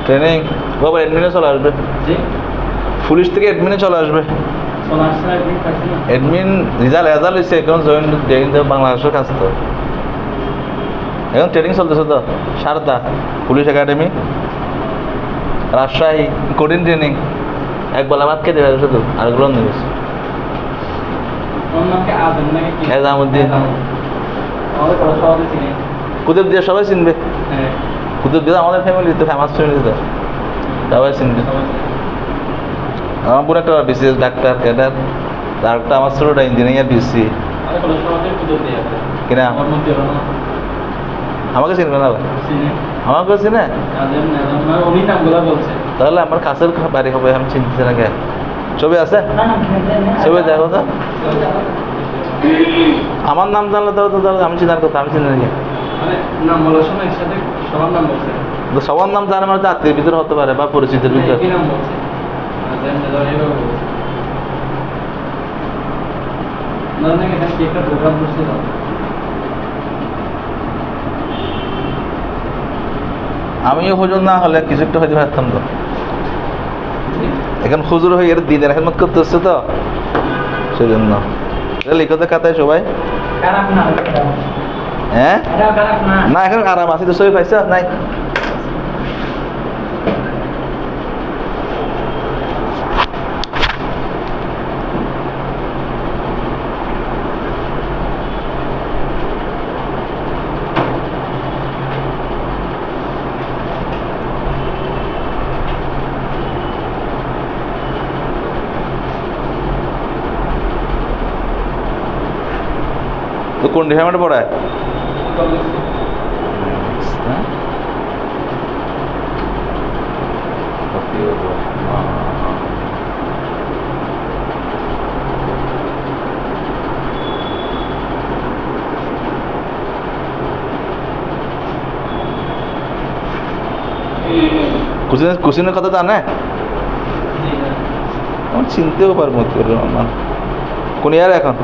Training বাবা অ্যাডমিনে চলে আসবে, পুলিশ থেকে অ্যাডমিনে চলে আসবে। অ্যাডমিন রেজাল্ট হয়েছে, এখন জয়েন বাংলাদেশের কাজ তো এখন ট্রেনিং চলতেছে তো। সারদা পুলিশ একাডেমি রাজশাহী কঠিন ট্রেনিং, এক বেলা ভাত খেতে পারে শুধু, আর গুলো নিয়েছে এজামুদ্দিন কুতুব দিয়ে সবাই চিনবে। কুতুব দিয়ে আমাদের ফ্যামিলি তো ফেমাস ফ্যামিলি তো সবাই চিনবে। আমার পুরো একটা বিসিএস ডাক্তার ক্যাডার, আর একটা আমার ছোটটা ইঞ্জিনিয়ার বিসি কিনা আমাকে চিনবে না, আমাকে চিনে তাহলে আমার কাছের বাড়ি হবে, আমি চিনতে না কে। ছবি আছে, ছবি দেখো তো। আমার নাম জানলে তো আমি চিনার কথা, আমি চিনি নাকি সবার নাম জানে, মানে আত্মীয়ের ভিতরে হতে পারে বা পরিচিতের ভিতরে। আমিও হুজুর না হলে কিছু একটা হয়তো পারতাম তো, এখন হুজুর হয়ে এর দিনের খেদমত করতে হচ্ছে তো সেই জন্য লিখতে খাতায় সবাই। হ্যাঁ না এখন আরাম আছি তো, সবাই পাইছ নাই। তো কোন ডিপার্টমেন্টে পড়ায়? কুসিনের কথা জানে? আমার চিনতেও পারবো আমার কোন ইয়ার এখন?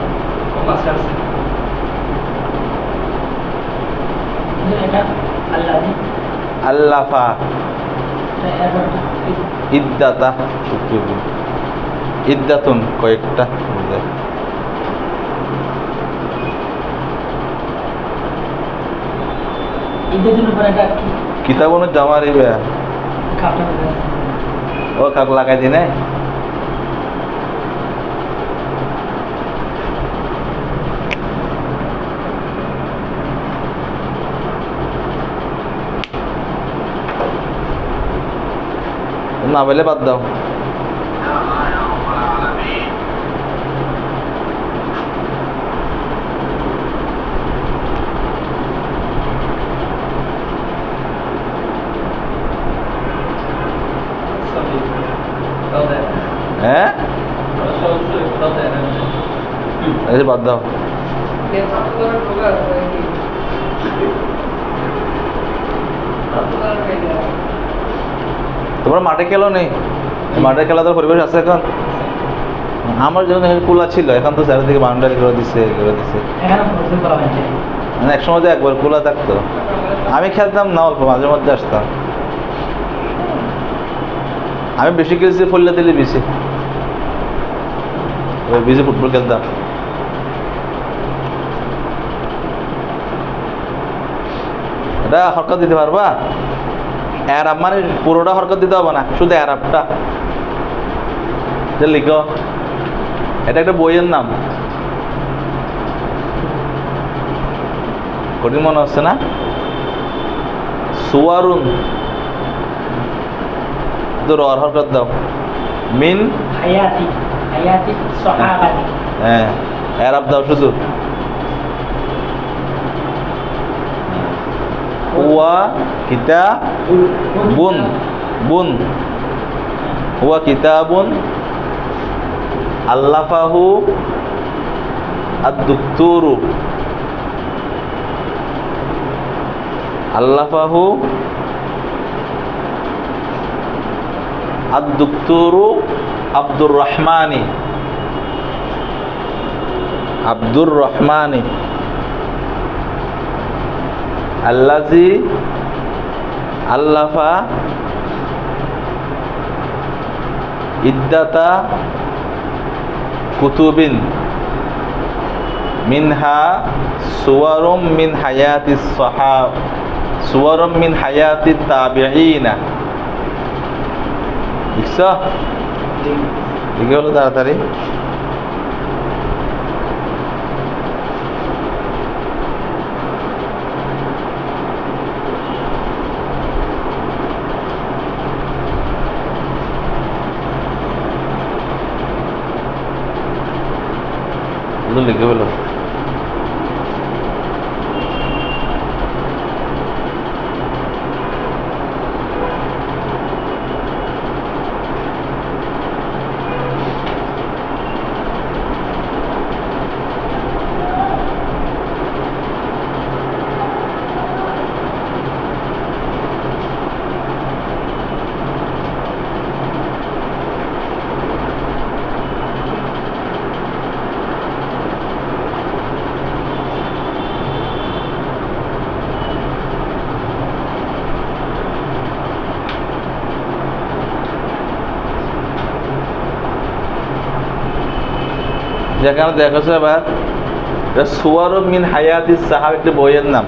আল্লাফা ইদ্দাতা ইদ্দাতুন কয়েকটা কিতাবন জামার ও কাক লাগাই দিনে না বলে বাদ দাও। হ্যাঁ বাদ দাও। তোমরা মাঠে খেলো নেই? মাঠে খেলাধুলার পরিবেশ আছে এখন? আমার জন্য খোলা ছিল, এখন তো চারিদিকে বাউন্ডারি করে দিচ্ছে মানে এক সময় তো একবার খোলা থাকতো। আমি খেলতাম না, অল্প মাঝে মধ্যে আসতাম। আমি বেশি খেলছি ফল্লা দিলে বেশি বেশি ফুটবল খেলতাম। এটা হরকত দিতে পারবা? এরাব মানে পুরোটা হরকত দিতে হবে না, শুধু এরাবটা লিখো। এটা একটা বইয়ের নাম, কঠিন মনে হচ্ছে না? সুয়ারুন তো রর হরকত দাও। মিন হায়াতি হায়াতি সাহাবাতি, হ্যাঁ এরাব দাও শুধু। হুয়া কিতাবুন বুন হুয়া কিতাবুন আল্লাফাহু আদ-দুক্তুরু আল্লাফাহু আদ-দুক্তুরু আব্দুর রহমানি আব্দুর রহমানি আল্লাজি আল্লাফা ইদ্দাতা কুতুবিন মিনহা সুওয়ারুম মিন হায়াতিস সাহাব সুওয়ারুম মিন হায়াতিত তাবিঈনা। দেখছো লিখে হলো তাড়াতাড়ি। লিখে হলো যেখানে দেখেছো এবার সুওয়ারুম মিন হায়াতিস সাহাবা একটা বইয়ের নাম,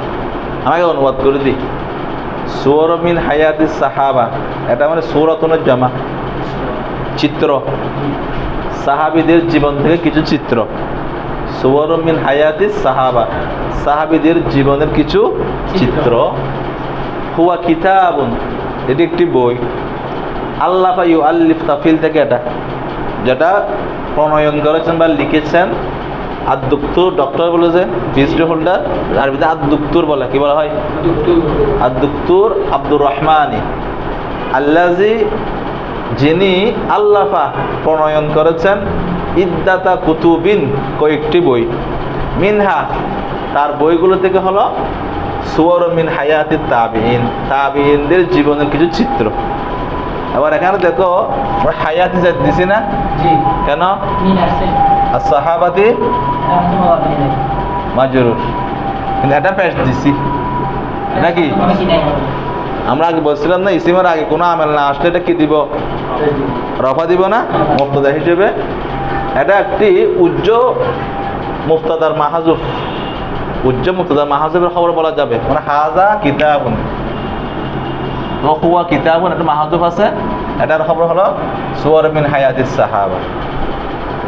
আমাকে অনুবাদ করে দিই। সুওয়ারুম মিন হায়াতিস সাহাবা এটা মানে সূরাতুন জামা, চিত্র, সাহাবীদের জীবন থেকে কিছু চিত্র। সুওয়ারুম মিন হায়াতিস সাহাবা, সাহাবীদের জীবনের কিছু চিত্র। হুয়া কিতাবুন, এটি একটি বই। আল্লাফা ইউআল্লিফ তাফিল থেকে এটা, যেটা প্রণয়ন করেছেন বা লিখেছেন আদ-দুক্তুর, ডক্টর বলে যে পিএইচডি হোল্ডার, আরবিতে আদ-দুক্তুর বলে, কি বলা হয়? আদ-দুক্তুর আব্দুর রহমানি আল্লাজি, যিনি আল্লাফা প্রণয়ন করেছেন ইদ্দাতা কুতুবিন, কয়েকটি বই। মিনহা, তার বইগুলো থেকে হলো সুওয়ারুম মিন হায়াতিত তাবিঈন, তাবিঈনদের জীবনের কিছু চিত্র। আবার এখানে দেখো আমরা হায়াতি জাত দিছি না? কেন? সাহাবাতি মাজরুর, কিন্তু এটা পেশ দিছি নাকি? আমরা আগে বলছিলাম না ইসিমের আগে কোনো আমেল না আসলে এটা কি দিব? রফা দিব না মুবতাদা হিসেবে। এটা একটি উজ্জ মুবতাদার মাহজুফ, উজ্জ মুবতাদার মাহজুফের খবর বলা যাবে। মানে হাযা কিতাবুন, হুয়া কিতাবুন, একটা মাহজুফ আছে, এটার খবর হলো সুওয়ারুম মিন হায়াতিস সাহাবা।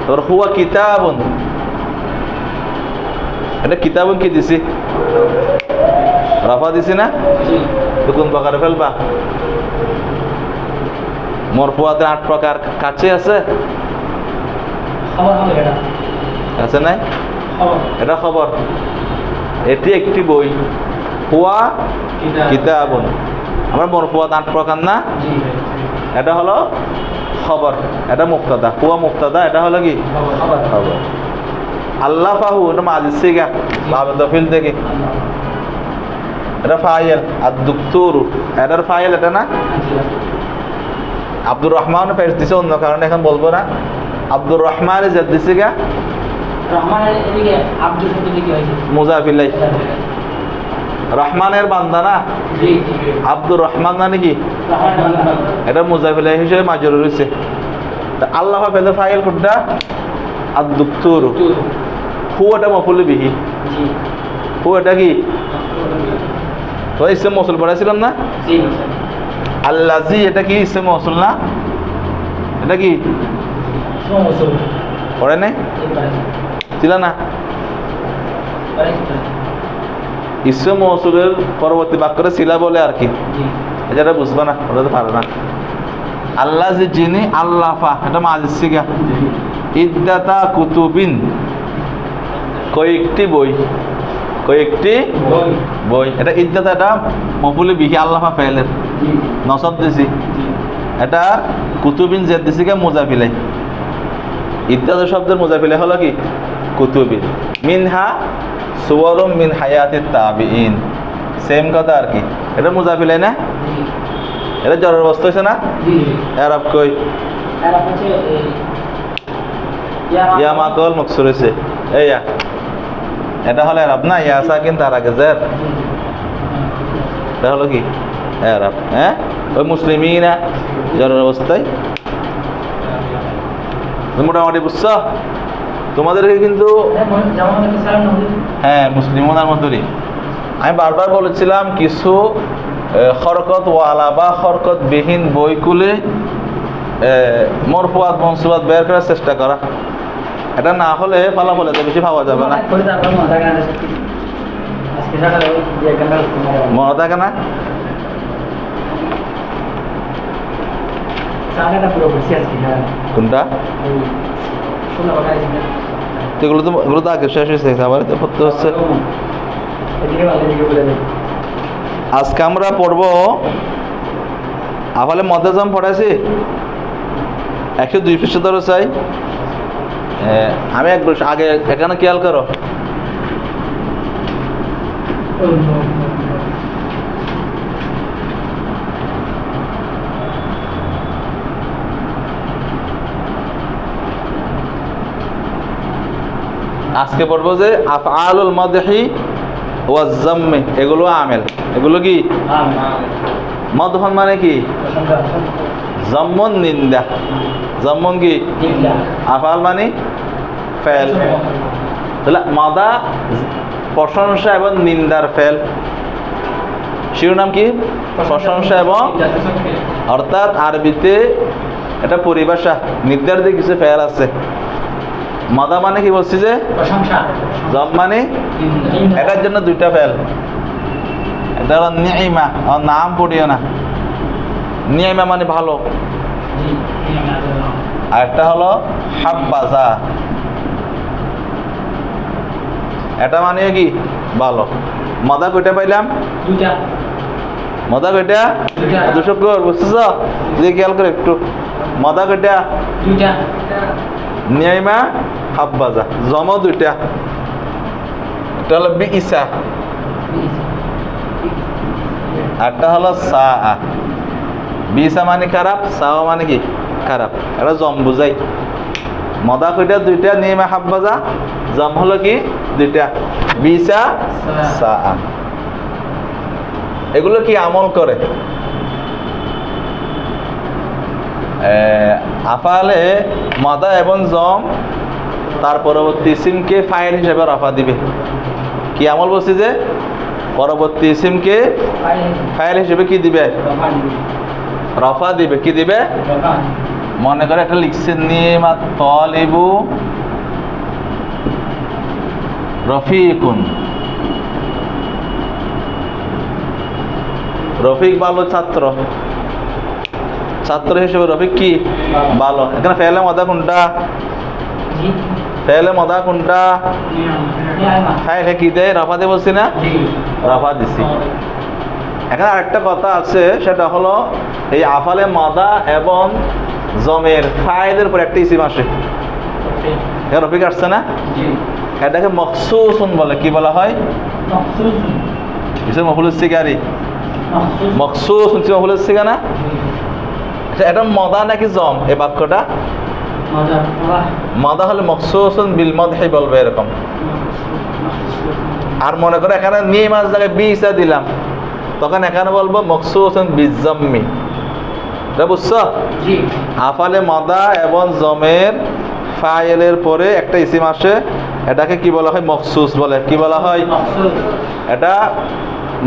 তোর হুয়া কিতাবুন, এটা কিতাবুন কি দিছি? রফা দিছি না? কোন প্রকারে ফেলবা? মরফুয়াতের 8 প্রকার কাছে আছে, আছে নাই? এটা খবর, এটি একটি বই। হুয়া কিতাবুন, আমরা মরফুয়াত 8 প্রকার না? এটা হলো খবর, এটা মুবতাদা। হুয়া মুবতাদা, এটা হলো কি খবর। আল্লাফাহু, এটা মাজিদ সিগা বাবে তফিল থেকে, এটা ফাইল। আদ-দুক্তুর, এটার ফাইল এটা না? আব্দুর রহমান পেশ দিছে অন্য কারণে, এখন বলবো না। আব্দুর রহমান জাদ দিছে গা মুজাফ ইলাইহি, রহমানের বান্দা না? আব্দুর রহমান না নাকি? এটা মুজাফ ইলাইহি হিসেবে মাজরুর হইছে। আল্লাহ পেলে ফাইল কোনটা? আদ-দুক্তুর। হুয়াটা মাফউল বিহি, হুয়াটা কি? তো ইসম মৌসুল পড়াছিলাম না? আল্লাজি, এটা কি ইসম মৌসুল না? এটা কি পড়ে নাই? ছিল না? ইসম মৌসুলের পরবর্তী বাক্যটা ছিলা বলে আর কি, এটা বুঝবা না, ওটা তো পারে না। আল্লাজি, যিনি আল্লাফা, এটা মাজিদ সিগা। ইদ্দাতা কুতুবিন, কয়েকটি বই, কয়েকটি বই। এটা ইদ্দাতা, এটা মফুল বিহি, আল্লাফা ফাইলের নসব দিছি। এটা কুতুবিন জেদ দিছি কে মুজাফ ইলাইহি। ইদ্দাতা শব্দের মুজাফ ইলাইহি হলো কি? কুতুবিন। মিনহা সুওয়ারুম মিন হায়াতিত তাবিঈন, সেম কথা আর কি। এটা মুজাফ ইলাইহি না? এটা জরর বস্তু হইছে না? আরব কই ইয়া মাকল মকসুর হইছে, এইয়া এটা হলো আরব না? ইয়া সাকিন তার আগে জের, এটা হলো কি? এরাব, হ্যাঁ ওই মুসলিমিনা জরুরি অবস্থায়। মোটামুটি বুঝছো? তোমাদেরকে কিন্তু হ্যাঁ মুসলিমনার মধ্যেই আমি বারবার বলেছিলাম কিছু হরকত ওয়ালা বা হরকত বিহীন বই খুলে মরফুয়াত মনসুবাত বের করার চেষ্টা করা। এটা না হলে ফলাফলে তো বেশি পাওয়া যাবে না। মনে থাকে না? কোনটা? এগুলো তো আগে শেষ হয়েছে, আবার তো পড়তে হচ্ছে। আজকে আমরা পড়ব আফালে মদ্দাজাম পড়াইছি 102 পৃষ্ঠা ধরে চাই। আমি এক বছর আগে এখানে খেয়াল করো, আজকে পড়বো যে আফআলুল মাদহি ওয়া যাম্মি, এগুলো আমেল। এগুলো কি মদহন মানে কি? যাম্মুন নিন্দা। যাম্মুন কি? আফআল মানে ফেল। তাহলে মাদা প্রশংসা এবং নিন্দার ফেল। শিরোনাম কি? প্রশংসা এবং, অর্থাৎ আরবিতে এটা পরিভাষা, নির্ধারিত কিছু ফেল আছে। মাদা মানে কি বলছি যে জব মানে, এটার জন্য দুইটা ফেল। এটা হলো নিইমা, আর নাম পড়িও না। নিইমা মানে ভালো, আর একটা হলো হাব্বাজা, এটা মানে কি ভালো। মাদা কয়টা পাইলাম? মাদা কয়টা? দুশো কর, বুঝতেছ? যে খেয়াল করে একটু, মাদা কয়টা? নিইমা হাব্বাজা, জম দুইটা। একটা হলো বিইসা, একটা হলো সা। বিইসা মানে খারাপ, সা মানে কি খারাপ। এটা জম বুঝাই। মদা কয়টা? দুইটা। নিইমা হাব্বাজা, জম হলো কি দুইটা, বিইসা সা। এগুলো কি আমল করে? আফালে মাদা এবং জম তার পরবর্তী ইসিমকে ফাইল হিসেবে রফা দিবে। কি আমল বলছি যে পরবর্তী ইসিমকে ফাইল হিসেবে কি দিবে? রফা দিবে। কি দিবে? মনে করে একটা লিখছেন নিমা তালিবু রফিকুন, রফিক ভালো ছাত্র, ছাত্র হিসেবে রফিক কি ভালো। এখানে ফেলে মদা কোনটা? ফেলে মদা কোনটা? ফাইল কি দেয়? রফা দিয়ে বলছি না? রফা দিছি। এখানে আরেকটা কথা আছে, সেটা হলো এই আফালে মাদা এবং জমের ফাইলের উপর একটা ইসিম আসে। রফিক আসছে না? এটাকে মখসুসুন বলে। কি বলা হয়? ইসম মফউলুস সিগারি, মখসুসুন মফউলুস সিগা না? এটা মদা নাকি জম? এই বাক্যটা মাদা হলে মখসুসুন বিল মাদহি বলবে এরকম। আর মনে করে এখানে নিয়ে মাছ জায়গায় বিইসা দিলাম, তখন এখানে বলবো মখসুসুন বিজাম্মি। এটা বুঝছো? আফালে মাদা এবং জমের ফাইলের পরে একটা ইসিম আসে, এটাকে কি বলা হয়? মখসুস বলে। কি বলা হয়? এটা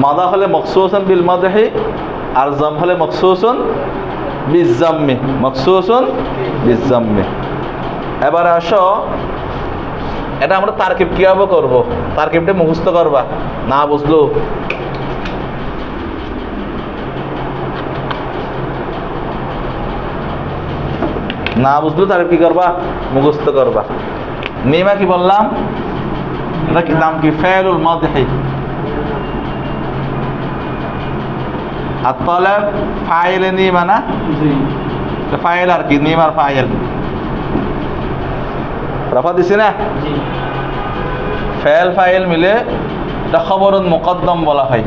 মাদা হলে মখসুসুন বিল মাদহি, আর জম হলে মখসুসুন বিজাম্মি। মখসুসুন বিজাম্মি। এবার আসো, এটা আমরা তারকিব কিভাবে করব? তারকিবটা মুখস্থ করবা, না বুঝলো তার কি করবা? মুখস্থ করবা। নিমা কি বললাম? এটা কি নাম? কি ফাইলুল মাদহি। আর তালাব ফাইলে নিমা না? ফাইল আর কি, নিমার ফাইল। রফা দিছি না? ফেল ফাইল মিলে এটা খবরুন মুকদ্দম বলা হয়।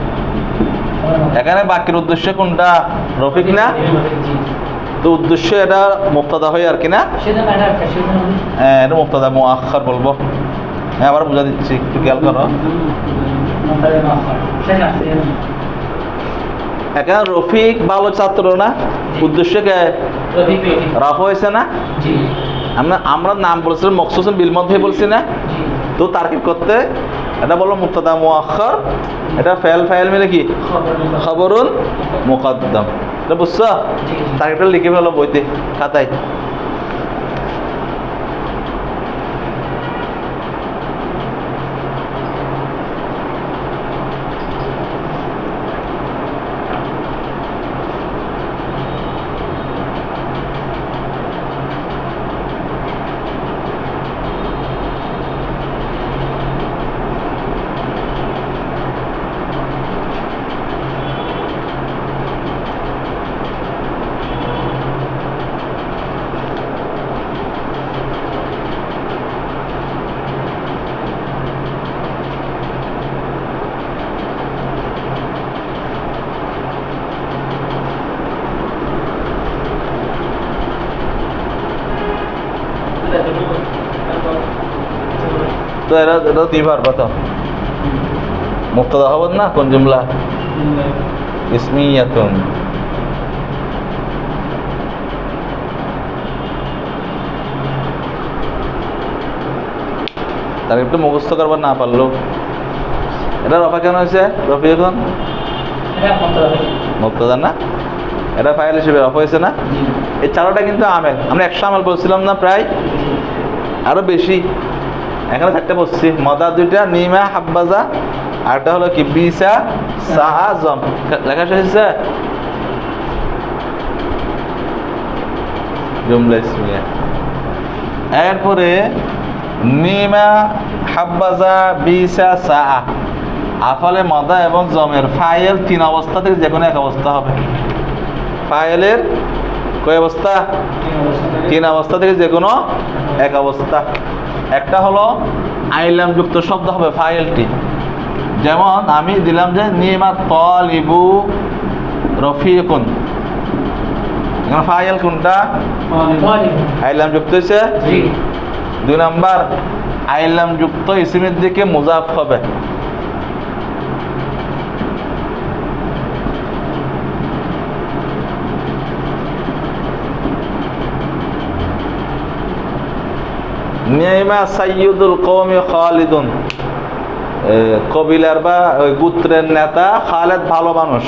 এখানে বাকির উদ্দেশ্য কোনটা? রফিক না? তো উদ্দেশ্য এটা মুক্তাদা হয় আর কি না? হ্যাঁ, এটা মুক্তাদা মুআখার বলবো। হ্যাঁ, আবার বুঝা দিচ্ছি, একটু খেয়াল করো। এখানে রফিক ভালো ছাত্র না, উদ্দেশ্যকে রাফা হয়েছে না? আমরা নাম বলছিলাম মখসুসুন বিল মধ্যে বলছি না? তো তারকিব করতে এটা বললো মুবতাদা মুআখখার, এটা ফাইল মিলে কি খবরুন মুকদ্দাম। এটা বুঝছো? তারকিবটা লিখে ফেলো বইতে, খাতায়। তো এটা দিবার কথা মুক্তদা হবেন না? কোন জুমলা? ইসমিয়াতুন। তার একটু মুখস্থ করবার না পারলো। এটা রফা কেন হয়েছে? রফি এখন মুক্তদা না, এটা ফাইল হিসেবে রফা হয়েছে না? এই চারোটা কিন্তু আমেল। আমরা 100 আমেল বলছিলাম না, প্রায় আরো বেশি। এখানে 4টে বসছি, মদা 2টা, নিমা হাব্বাজা, আরটা হলো কি বিসা সাহা জম। লেখা শেষ হয়েছে? জুমলা ইসমিয়া। এরপরে নিমা হাব্বাজা বিসা সাহা, আফালে মদা এবং জমের ফাইল 3 অবস্থা থেকে যে কোনো এক অবস্থা হবে। ফাইলের কয় অবস্থা? 3 অবস্থা থেকে যে কোনো এক অবস্থা। একটা হলো আইলাম যুক্ত শব্দ হবে ফাইলটি, যেমন আমি দিলাম যে নিমা তালিবু রফিকুন, এখানে ফাইল কোনটা? আইলাম যুক্ত হয়েছে। 2 নাম্বার আইলাম যুক্ত ইসমের দিকে মুজাফ হবে। নিমা সাইয়্যিদুল কওমি খালিদুন, কবিলার বা ওই গোত্রের নেতা খালেদ ভালো মানুষ।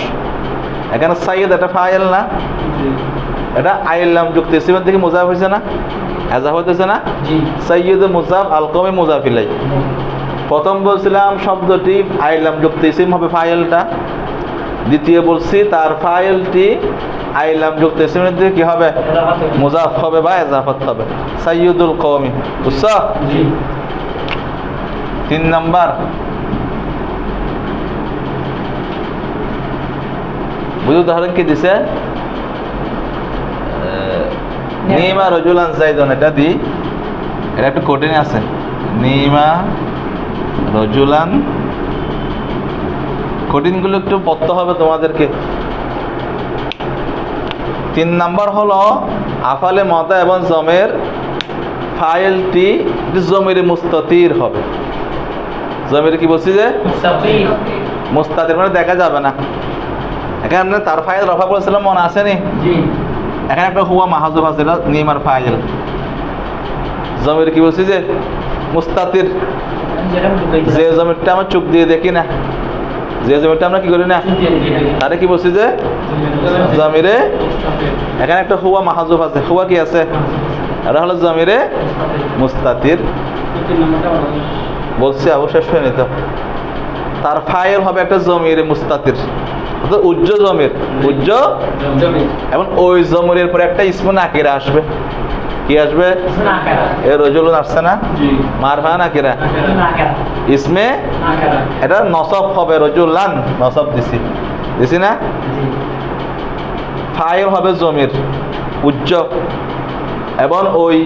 এখানে সাইয়্যিদ এটা ফাইল না, এটা আইলাম যুক্ত ইসমের দিকে মুজাফ হয়েছে না? এজাফ হইতেছে না? সাইয়্যিদ মুজাফ, আল কওমি মুজাফ ইলাই। প্রথম বলছিলাম শব্দটি আইলাম যুক্ত ইসম হবে ফাইলটা। দ্বিতীয় বলছি তার ফাইলটি আইলাম যুক্ত ইসমের দিকে কি হবে? মুজাফ হবে বা এজাফত হবে। সাইয়্যিদুল কওমি, বুঝছো? 3 নাম্বার বুঝু উদাহরণ কি দিছে? নিমা রজুলান যাইদুন, এটা দি, এটা একটু কঠিন আছে। নিমা রজুলান, কঠিনগুলো একটু পড়তে হবে তোমাদেরকে। 3 নাম্বার হলো আফালে মদা এবং জমের ফাইলটি জমির মুস্তাতির হবে। জমির কি বলছি যে মুস্তাতির, মানে দেখা যাবে না। এখানে তার ফাইল রফা বলেছিলাম, মনে আসেনি? এখানে একটা হুয়া মাহাজুব আছে, নিমার ফাইল। জমির কি বলছি যে মুস্তাতির, যে জমিরটা আমরা চোখ দিয়ে দেখি না, যে জমিটা আমরা কি করি না, তারে কি বলছি যে জমিরে। এখানে একটা হুয়া মাহাজুব আছে, হুয়া কি আছে? এটা হলো জমিরে মুস্তাতির। বলছি অবশেষ হয়ে নিত। তার ফাইল হবে একটা জমিরে মুস্তাতির, উজ্জ জমির, উজ্জ। এবং ওই জমিরের পরে একটা ইসমে নাকিরা আসবে। কি আসবে? এ রজুলুন আসছে না? মারফা নাকিরা ইসমে, এটা নসব হবে, রজুলান নসব দিছি না? ফাইল হবে জমির উজ্জ, এবং ওই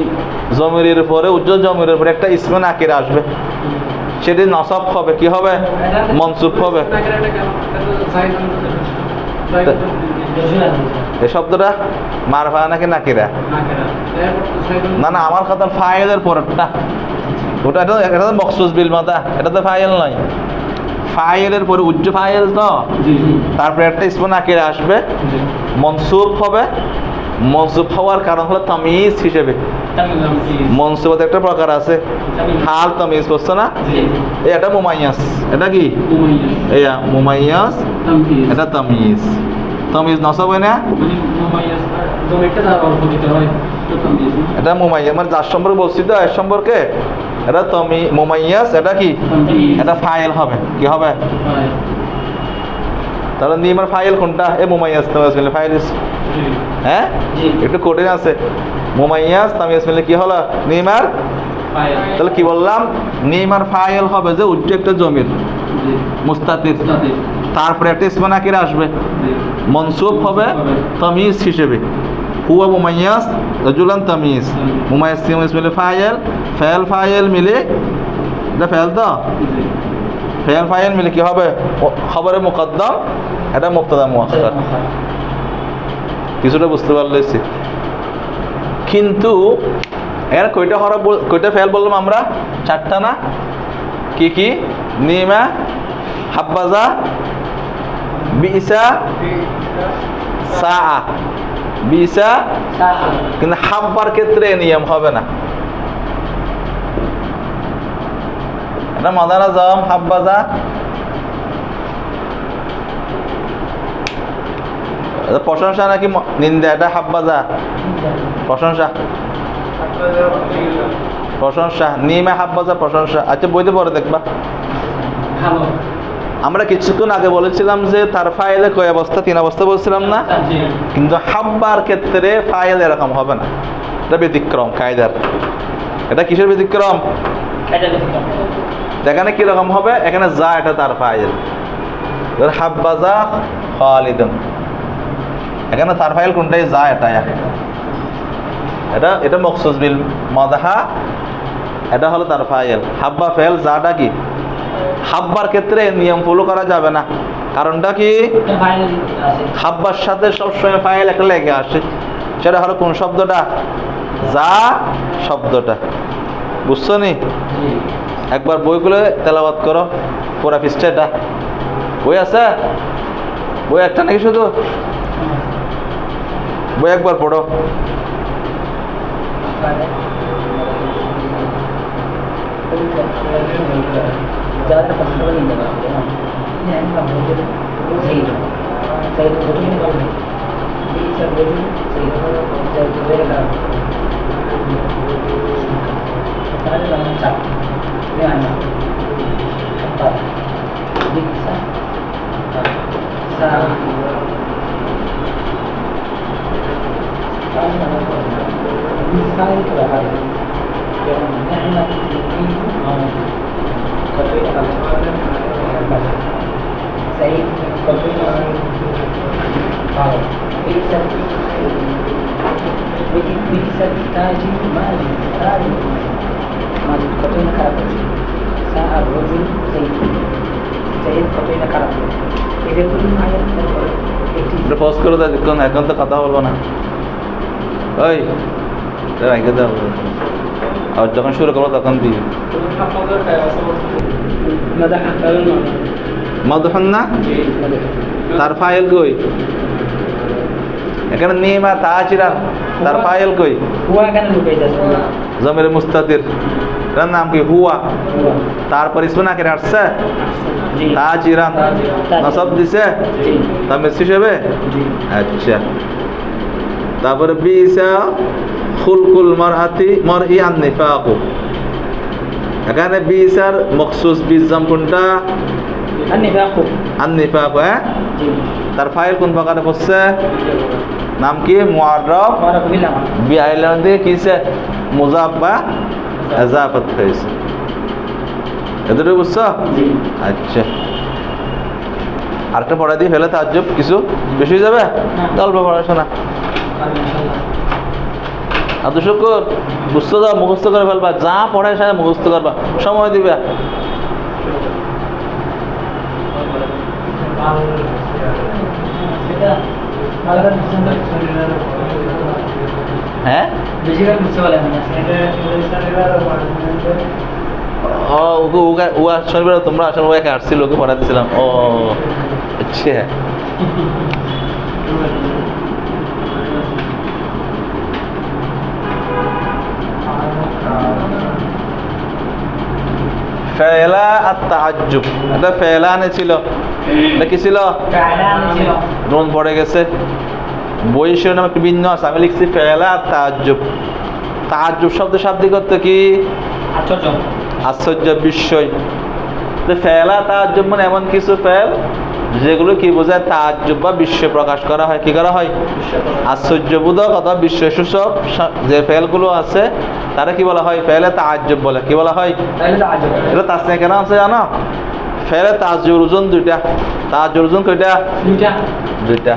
জমিরের পরে উজ্জ জমিরের পরে একটা ইসমে নাকিরা আসবে, সেটি নসব হবে। কি হবে? মনসুব হবে। এই শব্দটা মারফা নাকি নাকিরা? না না, আমার কথা ফাইলের পরেরটা, ওটা এটা মখসুস বিল মাদা, এটা তো ফাইল নয়। ফাইলের পরে উজ্জ্ব ফাইল তো, তারপরে একটা ইসমু নাকিরা আসবে, মনসুব হবে। মনসুব হওয়ার কারণ হলো তামিজ হিসেবে। মনসুবের একটা প্রকার আছে, হাল তামিজ, বুঝছো না? এটা মুমাইয়াস, এটা কি এয়া মুমাইয়াস, এটা তামিজ। তামিজ নসব হয় না, এটা মুমাইয়াস মানে যার সম্পর্কে বলছি তো এর সম্পর্কে, এটা মুমাইয়াস, এটা কি এটা ফাইল হবে, কি হবে? তাহলে নিমার ফাইল কোনটা? এ মুমাইয়াস তামিজ মিলে ফাইল। হ্যাঁ একটু কঠিন আছে। মুমাইয়াস তামিজ মিলে কি হলো? নিমার। তাহলে কি বললাম? নিমার ফাইল হবে যে উজ্জ্ব একটা জমির মুস্তাতির, তারপরে একটা ইসমু নাকিরা আসবে, মনসুব হবে তামিজ হিসেবে। হুয়া মুমাইয়াস রাজুলান তামিজ, মুমাইয়াস তামিজ মিলে ফাইল, ফাইল ফাইল মিলে, এটা ফাইল তো, ফাইল ফাইল মিলে কি হবে? খবরে মুকদ্দম, এটা মুবতাদা মুআখখার। কিছুটা বুঝতে পারলেছি। কিন্তু এর কয়টা ফেল বললাম আমরা? চারটা না? কি কি? নিমা, হাব্বাজা, বিসা, সাআ। বিসা, কিন্তু হাব্বার ক্ষেত্রে নিয়ম হবে না। এটা মাদানা জাম, হাব্বাজা, প্রশংসা নাকি নিন্দা? এটা হাব্বাজা প্রশংসা, প্রশংসা। নিমা হাব্বাজা প্রশংসা। আচ্ছা বইতে পরে দেখবা। আমরা কিছুক্ষণ আগে বলেছিলাম যে তার ফাইলে কয় অবস্থা? 3 অবস্থা বলছিলাম না? কিন্তু হাব্বার ক্ষেত্রে ফাইল এরকম হবে না, এটা ব্যতিক্রম কায়দার। এটা কিসের ব্যতিক্রম? এখানে কিরকম হবে? এখানে যা, এটা তার ফাইল। হাব্বাজা খালিদান, এখানে তার ফাইল কোনটাই? যা, এটা এটা মখসুস বিল মাদহা, এটা হলো তার ফাইল। হাব্বা ফেল, যাটা কি? হাব্বার ক্ষেত্রে নিয়ম ফলো করা যাবে না। কারণটা কি? হাব্বার সাথে সবসময় ফাইল একটা লেগে আসে। সেটা হলো কোন শব্দটা? যা শব্দটা। বুঝছো নি? একবার বই খুলে তেলাওয়াত করো পুরা পৃষ্ঠাটা। বই আছে? বই একটা নাকি শুধু? বই একবার পড়ো। এখন তো কথা বলবো না, ওই রেখে দাও। আর যখন শুরু করবো তখন দিই। মাদহুন না, তার ফাইল কই? এখানে নিমা তাজিরান, তার ফাইল কই? জমির মুস্তাতির, তার নাম কি? হুয়া। তারপর ইসমু নাকিরা আসছে, তাজিরান নসব দিছে তামিজ হিসেবে। আচ্ছা, তারপরে বিসা খুলকুল মারআতি মারই আন নিফাকু। এখানে বিসার মখসুস বিজাম কোনটা? আন নিফাকু। আন নিফাকু, হ্যাঁ। তার ফাইল কোন প্রকারে পড়ছে? নাম কি? মুআররাফ বিআইলান দিয়ে কিসে? মুযাফ বা ইজাফাত হয়েছে। এতটুকু বুঝছো? আচ্ছা, আরেকটা পড়া দিয়ে ফেলে তাজ্জুব কিছু বেশি হয়ে যাবে? অল্প পড়াশোনা। আব্দুল শুকুর, বুঝতে দাও, মুখস্থ করে ফেলবা। যা পড়ায় সাথে মুখস্থ করবা, সময় দিবে। হ্যাঁ, ও শনিবার তোমরা আসলে ও একা আসছিল, ওকে পড়া দিয়েছিলাম। ও আচ্ছা, ফেলা আর তাআজ্জুব, এটা ফেলানে ছিল, এটা কি ছিল? নুন পড়ে গেছে। বই শিরোনাম একটু ভিন্ন আছে, আমি লিখছি ফেলা আর তাআজ্জুব। তাআজ্জুব শব্দ শাব্দিক অর্থ কি? আশ্চর্য, বিস্ময়। ফেলা তাআজ্জুব মানে এমন কিছু ফেল যেগুলো কি বোঝায়? তাআজ্জুব বা বিস্ময় প্রকাশ করা হয়। কি করা হয়? আশ্চর্যবোধক অথবা বিস্ময় সূচক যে ফেলগুলো আছে তারা কি বলা হয়? ফেলে তাআজ্জুব বলে। কি বলা হয়? এটা তাসনিয়া কেন আছে জানো? ফেলে তাআজ্জুবের ওজন দুইটা। তাআজ্জুবের ওজন কয়টা? দুইটা।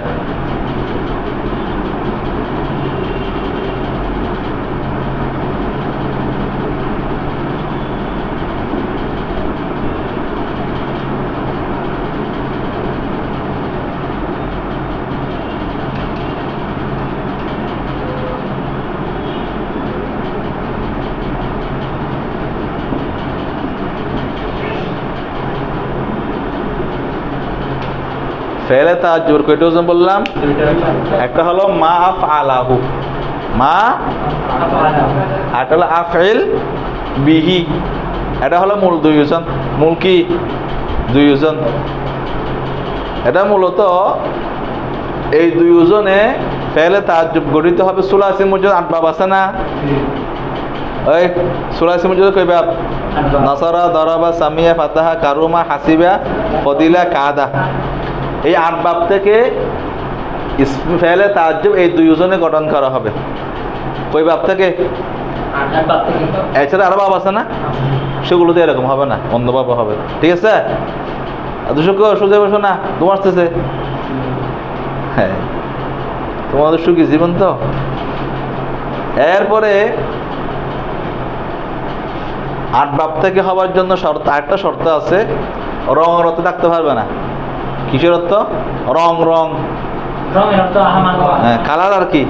ফেলে তাআজ্জুবের কয়টা ওজন বললাম? একটা হলো মা আফআলাহু, মা আফআলাহু, আফইল বিহি, এটা হলো মূল দুই ওজন। মূল কি? দুই ওজন। এটা মূলত এই দুই ওজনে ফেলে তাআজ্জুব গঠিত হবে। সুলাসি মুজাদ 8 বাব আছে না? ওই সুলাসি মুজাদ কয় বাব? নাসারা, দারাবা, সামিয়া, ফাতাহা, কারুমা, হাসিবা, ফদিলা, কাদা। এই 8 বাব থেকে ইসম ফেলে তাআজ্জুব এই দুই ওজনে গঠন করা হবে। কই বাব থেকে? এছাড়া আরো বাব আছে না? সেগুলোতে এরকম হবে না, অন্য বাব হবে। ঠিক আছে? দুশো সোজা বসো না, তোমার আসতেছে। হ্যাঁ, তোমাদের সুখী জীবন তো। এরপরে 8 বাব থেকে হওয়ার জন্য শর্ত, আরেকটা শর্ত আছে, রঙের অর্থ থাকতে পারবে না। কিসের অর্থ? রং। হ্যাঁ, কালার আর কি,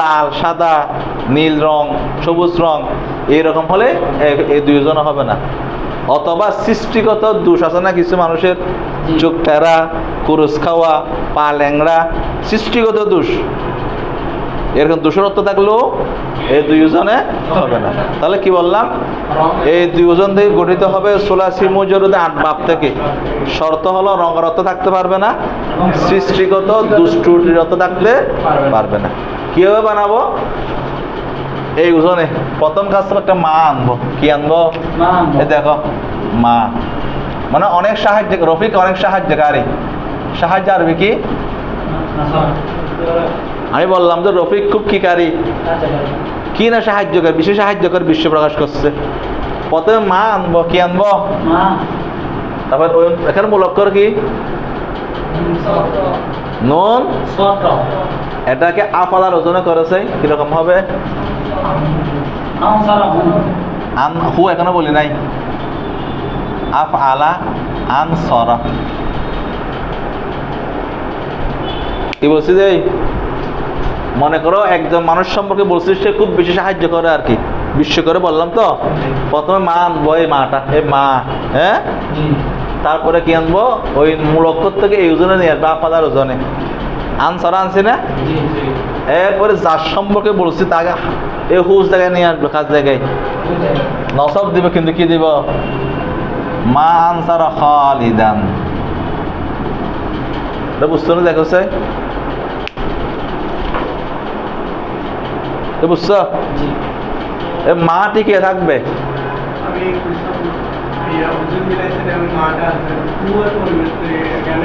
লাল, সাদা, নীল রং, সবুজ রং, এইরকম হলে এই দুইজন হবে না। অথবা সৃষ্টিগত দোষ আছে না কিছু মানুষের, চোখ টেরা, কুরুস খাওয়া, পা ল্যাংড়া, সৃষ্টিগত দোষ, এরকম দোষের অর্থ থাকলেও এই দুইজনে হবে না। তাহলে কি বললাম? এই দুইজন থেকে গঠিত হবে সুলাসি মুজাররদে 8 বাব থেকে। শর্ত হলো রঙের অর্থ থাকতে পারবে না, সৃষ্টিগত দুষ্টুটির অর্থ থাকতে পারবে না। কিভাবে বানাবো? এই ওজনে প্রথম কাজ তো একটা মা আনবো। কি আনবো? এই দেখো, মা মানে অনেক সাহায্য, রফিক অনেক সাহায্যকারী। সাহায্য আরবি কি? আমি বললাম যে রফিক খুব কিকারী, কি না সাহায্যকারী, বিশেষ সাহায্যকারী, বিশ্ব প্রকাশ করছে। প্রথমে মা আনবো। কি আনবো? তারপর এখানে মূল অক্ষর কি? নুন। এটাকে আফালার ওজনে করেছে, কিরকম হবে? হু এখনো বলি নাই। আফআলা আনসারা। কি বলছি যে মনে করো একজন মানুষ সম্পর্কে বলছি সে খুব বেশি সাহায্য করে আর কি, বিশ্ব করে বললাম তো। প্রথমে মা আনবো, এই মাটা, এই মা। হ্যাঁ, তারপরে কি আনবো? ওই মূল অক্ষর থেকে এই ওজনে নিয়ে আসবো, আফালার ওজনে। আনসারা আনছি না? এরপরে যার সম্পর্কে বলছি তাকে এই হুজ জায়গায় নিয়ে আসবো, কাজ জায়গায় নসব দিব। কিন্তু কি দিব? মা আনসারা খালিদান। বুঝছো না? দেখো বুঝছো? মা টিকে থাকবে।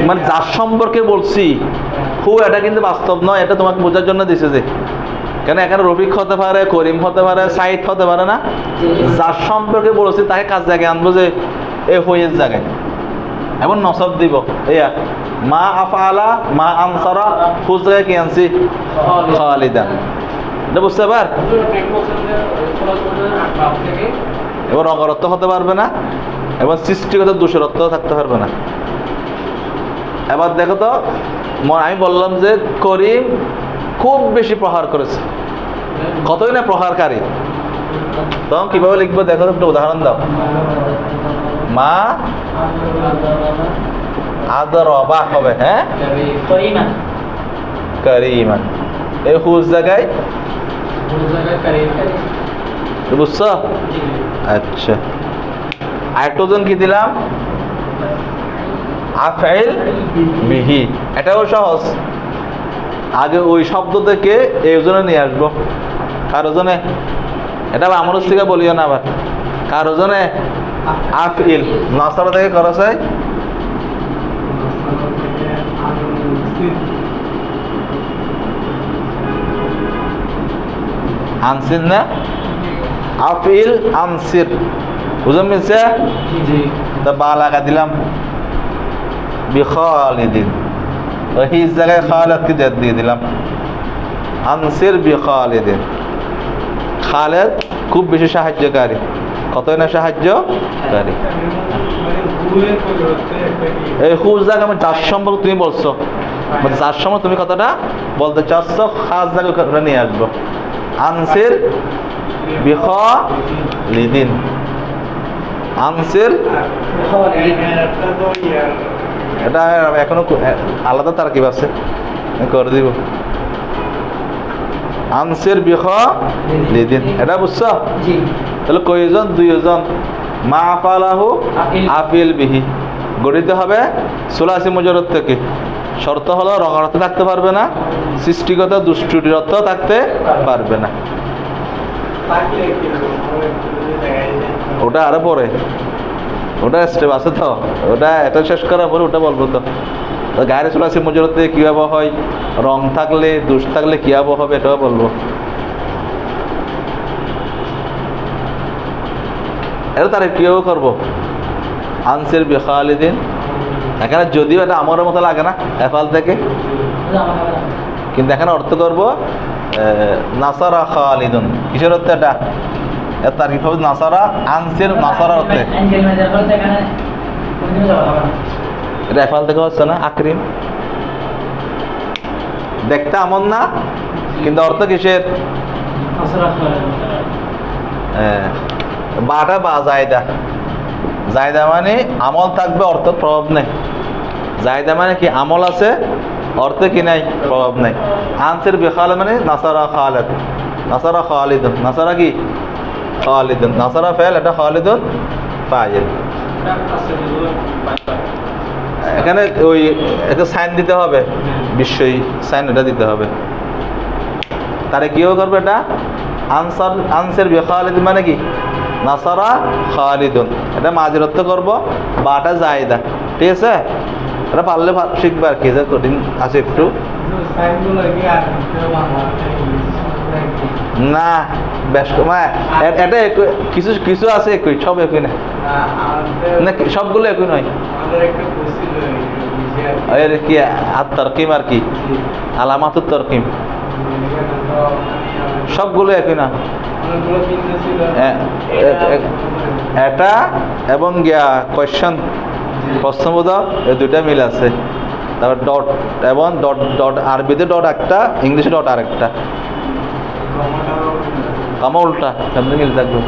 মানে যার সম্পর্কে বলছি হু, এটা কিন্তু বাস্তব নয়, এটা তোমাকে বোঝার জন্য দিছে। যে কেন এখানে রফিক হতে পারে, করিম হতে পারে, সাইদ হতে পারে না। যার সম্পর্কে বলছি তাকে কাজ জায়গায় আনবো, যে এ হইয়ের জায়গায়, এমন নসব দিব। এয়া মা আফআলা, মা আনসারা, হুজ জায়গায় কি আনছি? খালিদান। এটা বুঝতে পার? এবার অগরত্ব হতে পারবে না, এবং সৃষ্টিগত দোষরত্ব থাকতে পারবে না। এবার দেখো তো, আমি বললাম যে করিম খুব বেশি প্রহার করেছে। কতই না প্রহারকারী, তখন কিভাবে লিখবো দেখো তো, একটা উদাহরণ দাও। মা আদরবা হবে, হ্যাঁ, কারিমান। এই হুজ জায়গায় বুঝছো? আচ্ছা, আরেকটা কি দিলাম? আফইল বিহি। এটাও সহজ। আগে ওই শব্দ থেকে এই ওজনে নিয়ে আসবো। কার ওজনে? এটা আমার থেকে বলিও না আবার। কার ওজনে? আফইল। নাসারা থেকে খরচ হয় আনসির না? আফইল আনসির। বুঝুন মিলছে? তা বা লাগা দিলাম বিখালিদিন। ওই জায়গায় খালেদকে জেদ দিয়ে দিলাম। আনসির বিখালিদিন। খালেদ খুব বেশি সাহায্যকারী। কতই না সাহায্যকারী। এই হুজ জায়গা আমি যার সম্পর্কে তুমি বলছো, যার সম্পর্কে তুমি কথাটা বলতে চাচ্ছ, খাস জায়গা নিয়ে আসবো। আনসির বিখালিদিন। আনসির, এটা এখনো আলাদা তারকিব আছে, করে দিব। আনসির বিখালিদিন, এটা বুঝছো? তাহলে কয়জন? দুইজন। মা আফালাহু আফিল বিহি গঠিত হবে সুলাসি মুজাররদ থেকে। শর্ত হলো রঙের অর্থ থাকতে পারবে না, সৃষ্টিগত দুষ্টুটির অর্থ থাকতে পারবে না। ওটা আরো পরে, ওটা স্টেপ আছে তো, ওটা এটা শেষ করার পরে ওটা বলবো। তো গায়ের সুলাসি মুজাররদ থেকে কিভাবে হয়, রং থাকলে দুষ থাকলে কিভাবে হবে, এটাও বলবো। এটা তারিফ কিভাবে করবো? আনসির বিখালিদিন। এখানে যদিও এটা আমার মতো লাগে না এফাল থেকে, কিন্তু এখানে অর্থ করবো নাসারা খালিদুন। কিসের অর্থে এটা? তারিফ হবে নাসারা, আনসির নাসারা অর্থে। এটা এফাল থেকে হচ্ছে না? আকরিম। দেখতে আমন না, কিন্তু অর্থ কিসের? বাটা বা জায়দা। জায়দা মানে আমল থাকবে, অর্থ প্রভাব নেই। জায়দা মানে কি? আমল আছে, অর্থ কি নাই? প্রভাব নেই। আনসির বিখালিদ মানে নাসারা খালিদ, নাসারা খালিদুন। নাসারা কি? খালিদুন। নাসারা ফাইল, এটা খালিদুন ফাইল। এখানে ওই একটা সাইন দিতে হবে, বিশ্বই সাইন, এটা দিতে হবে। তারে কিও করবে এটা? আনসার, আনসির বিখালিদ মানে কি? নাসারা খালিদুন। এটা মাঝের অর্থ করবো, বাটা জায়দা। ঠিক আছে? এটা পারলে শিখবে আর কি, যে কঠিন আছে একটু। না বেশ এটা কিছু কিছু আছে একই, সব একই না, সবগুলো একই নয়। কি আত-তারকিম আর কি, আলামাতুত তারকিম, সবগুলো একই না। এটা এবং কোয়েশ্চন, প্রশ্নবোধক, এই দুইটা মিল আছে। তারপর ডট এবং ডট, ডট আরবিতে ডট একটা, ইংলিশে ডট আর একটা। কমা উল্টা, সামনে মিল থাকবে।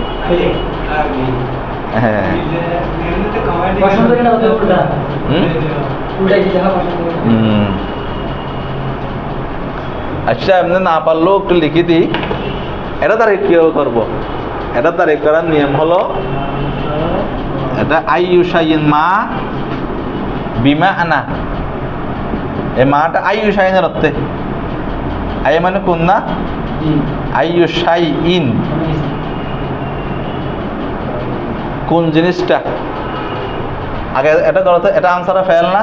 হ্যাঁ, আচ্ছা, এমনি না পারলেও একটু লিখে দিই। এটা তারিখ কিভাবে করবো? এটা তারিখ করার নিয়ম হলো, এটা আইয়ুশাইন মা বিমা আনা। এই মাটা আইয়ুশাইনের অর্থে। আই মানে কোন না? আইয়ুশাইন কোন জিনিসটা? আগে এটা করতে, এটা আনসারে ফেল না,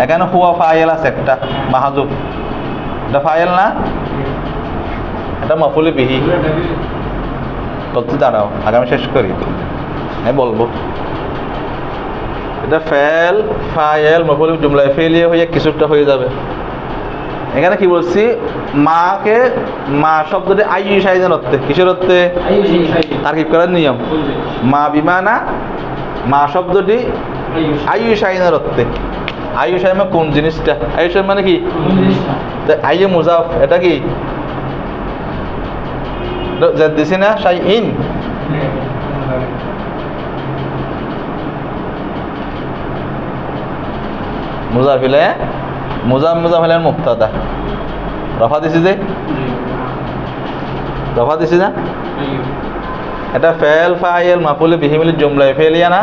এখানে হুয়া ফাইল আছে একটা মাহাজুব, এটা ফাইল না, এটা মাফুলি বিহি। করতে দাঁড়াও, আগামী শেষ করি, আমি বলবো। এটা ফেল, ফাইল, মাফুলি জুমলায় ফেলিয়ে হয়ে কিছুটা হয়ে যাবে। এখানে কি বলছি? মাকে, মা শব্দটি আইয়ুশাইনের অর্থে। কিসের অর্থে? তারকিব করার নিয়ম। মা বিমানা, মা শব্দটি আইয়ুশাইনের অর্থে। আইয়ুশাইন মানে কোন জিনিসটা? আইয়ুশাইন মানে কি? আইয়ু মুজাফ, এটা কি? জেদ দিছি না শাই ইন মুজাফিলে মুজাফিলের মুক্তাদা রফা দিছি যে রফা দিছি না এটা ফেল ফাইল মাফুল বিহি মিলি জুমলায় ফেলিয়া না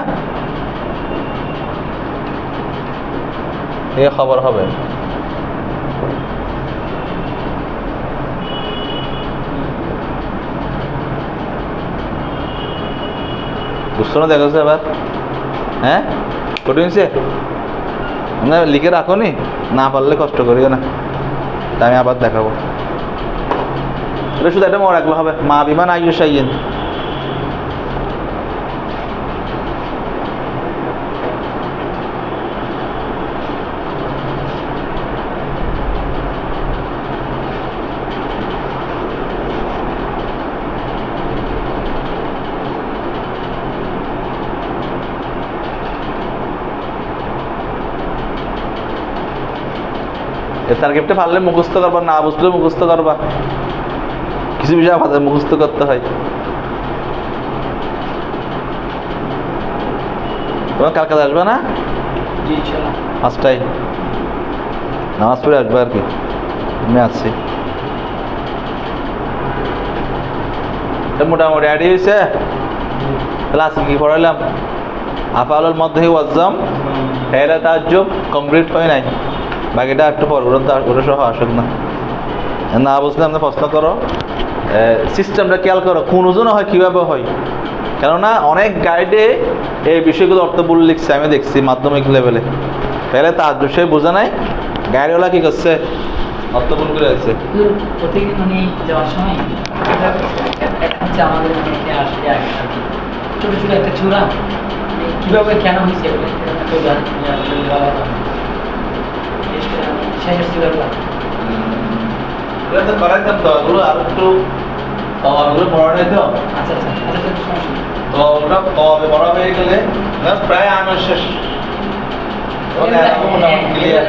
এই খবর হবে বুঝছো না দেখো এবার হ্যাঁ কঠিন সে না লিখে রাখো নি না পারলে কষ্ট করিও না তাই আমি আবার দেখাবো শুধু একটা মনে রাখলে হবে মা বিমান আয়ুষাইন এর টার্গেটটা পারলে মুখস্থ করবা না বুঝলে মুখস্থ করবা কিছু বিষয় আমাদের মুখস্থ করতে হয় তোমার কার কাছে আসবে না পাঁচটায় নামাজ পড়ে আসবে আর কি আমি আসছি মোটামুটি আইডি হয়েছে তাহলে আজকে কি পড়াইলাম আফআলুল মধ্যে ওয়াজ্জাম ফেলে তাজ্জুব কমপ্লিট হয় নাই বাকিটা একটু পর ওটা সহ আসুক না না বুঝলে আপনি প্রশ্ন করো সিস্টেমটা খেয়াল করো কোন ওজন হয় কীভাবে হয় কেননা অনেক গাইডে এই বিষয়গুলো অর্থবুল লিখছে আমি দেখছি মাধ্যমিক লেভেলে তাহলে তার সে বোঝা নাই গাইডওয়ালা কী করছে অর্থবুল করে আছে প্রত্যেকদিন মানে যাওয়ার সময় আমাদের ছোটো ছোটো একটা চূড়া কীভাবে কেন হয়েছে করাইতাম তো ওগুলো আর একটু তওয়াগুলো পড়া নেই তো আচ্ছা আচ্ছা আচ্ছা তো ওটা তওয়াবে পড়া হয়ে গেলে প্রায় আমার শেষ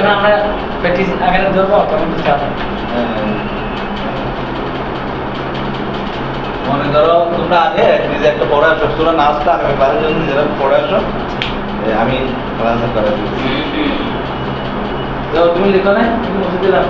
আমরা প্র্যাকটিস আগে ধরবো তখন বুঝতে পারবো মনে করো তোমরা আগে নিজে একটা পড়ে আসো তোমরা নাচটা আগামী বারের জন্য নিজেরা পড়ে আসো আমি ক্লাসে করাই দিচ্ছি তুমি লিখো না তুমি মুছে দিলাম